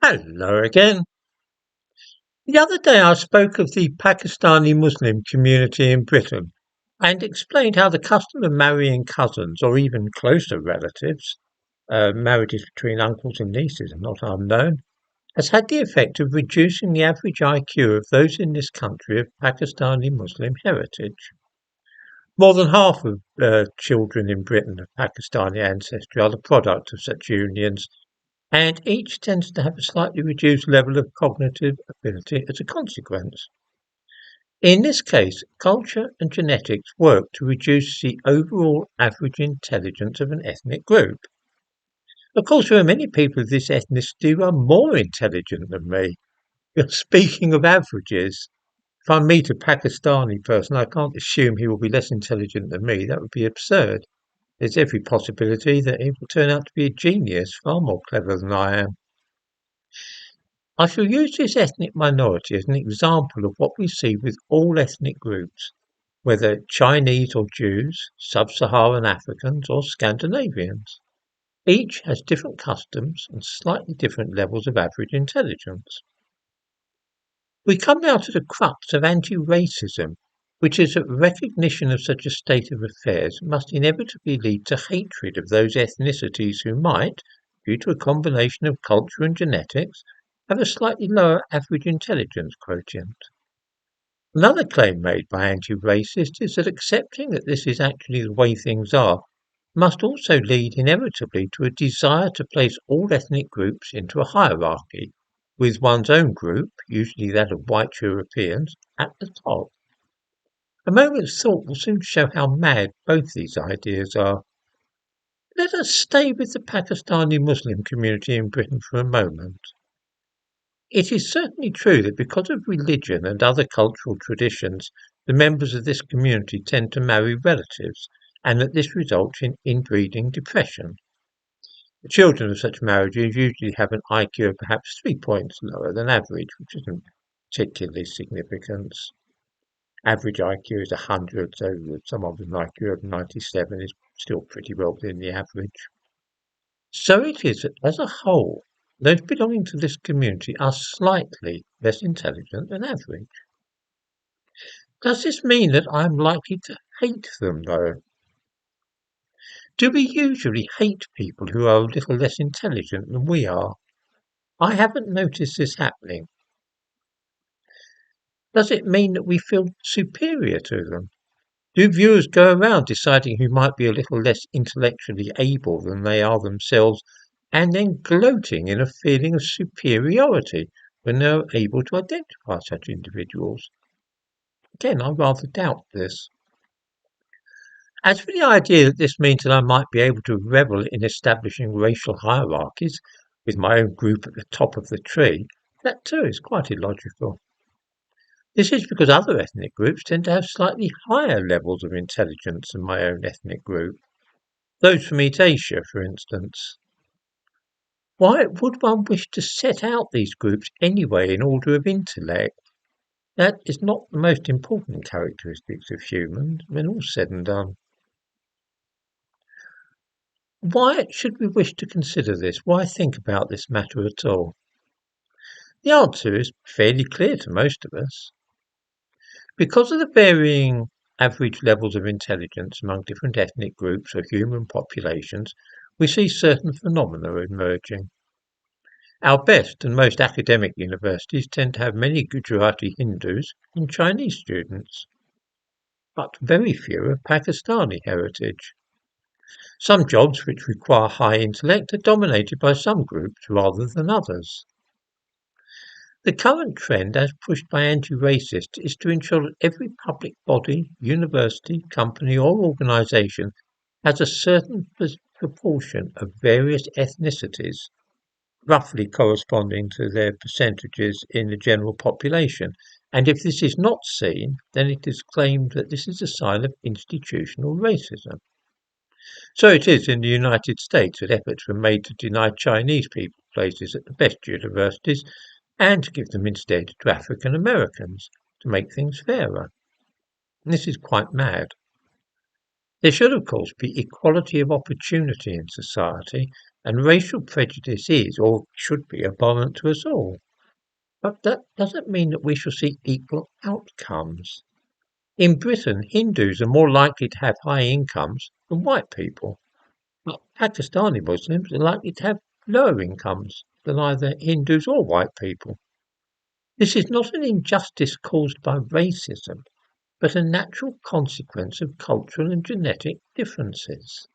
Hello again. The other day I spoke of the Pakistani Muslim community in Britain and explained how the custom of marrying cousins or even closer relatives, marriages between uncles and nieces are not unknown, has had the effect of reducing the average IQ of those in this country of Pakistani Muslim heritage. More than half of children in Britain of Pakistani ancestry are the product of such unions, and each tends to have a slightly reduced level of cognitive ability as a consequence. In this case, culture and genetics work to reduce the overall average intelligence of an ethnic group. Of course, there are many people of this ethnicity who are more intelligent than me. Speaking of averages, if I meet a Pakistani person, I can't assume he will be less intelligent than me. That would be absurd. There's every possibility that he will turn out to be a genius, far more clever than I am. I shall use this ethnic minority as an example of what we see with all ethnic groups, whether Chinese or Jews, sub-Saharan Africans or Scandinavians. Each has different customs and slightly different levels of average intelligence. We come now to the crux of anti-racism, which is that recognition of such a state of affairs must inevitably lead to hatred of those ethnicities who might, due to a combination of culture and genetics, have a slightly lower average intelligence quotient. Another claim made by anti-racists is that accepting that this is actually the way things are must also lead inevitably to a desire to place all ethnic groups into a hierarchy, with one's own group, usually that of white Europeans, at the top. A moment's thought will soon show how mad both these ideas are. Let us stay with the Pakistani Muslim community in Britain for a moment. It is certainly true that because of religion and other cultural traditions, the members of this community tend to marry relatives, and that this results in inbreeding depression. The children of such marriages usually have an IQ of perhaps 3 points lower than average, which isn't particularly significant. Average IQ is 100, so someone with an IQ of 97 is still pretty well within the average. So it is that, as a whole, those belonging to this community are slightly less intelligent than average. Does this mean that I am likely to hate them, though? Do we usually hate people who are a little less intelligent than we are? I haven't noticed this happening. Does it mean that we feel superior to them? Do viewers go around deciding who might be a little less intellectually able than they are themselves, and then gloating in a feeling of superiority when they are able to identify such individuals? Again, I rather doubt this. As for the idea that this means that I might be able to revel in establishing racial hierarchies with my own group at the top of the tree, that too is quite illogical. This is because other ethnic groups tend to have slightly higher levels of intelligence than my own ethnic group. Those from East Asia, for instance. Why would one wish to set out these groups anyway in order of intellect? That is not the most important characteristics of humans, when all's said and done. Why should we wish to consider this? Why think about this matter at all? The answer is fairly clear to most of us. Because of the varying average levels of intelligence among different ethnic groups or human populations, we see certain phenomena emerging. Our best and most academic universities tend to have many Gujarati Hindus and Chinese students, but very few of Pakistani heritage. Some jobs which require high intellect are dominated by some groups rather than others. The current trend, as pushed by anti-racists, is to ensure that every public body, university, company or organisation has a certain proportion of various ethnicities, roughly corresponding to their percentages in the general population, and if this is not seen, then it is claimed that this is a sign of institutional racism. So it is in the United States that efforts were made to deny Chinese people places at the best universities and to give them instead to African Americans to make things fairer. This is quite mad. There should, of course, be equality of opportunity in society, and racial prejudice is or should be abhorrent to us all. But that doesn't mean that we shall seek equal outcomes. In Britain, Hindus are more likely to have high incomes than white people, but Pakistani Muslims are likely to have lower incomes than either Hindus or white people. This is not an injustice caused by racism, but a natural consequence of cultural and genetic differences.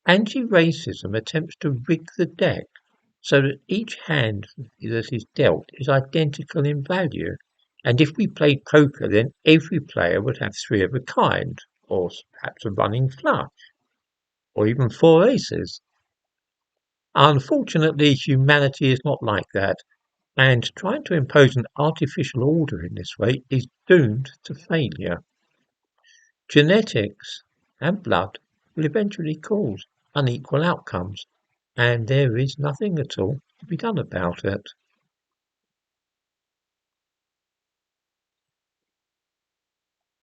Anti-racism attempts to rig the deck so that each hand that is dealt is identical in value, and if we played poker then every player would have three of a kind, or perhaps a running flush, or even four aces. Unfortunately, humanity is not like that, and trying to impose an artificial order in this way is doomed to failure. Genetics and blood will eventually cause unequal outcomes, and there is nothing at all to be done about it.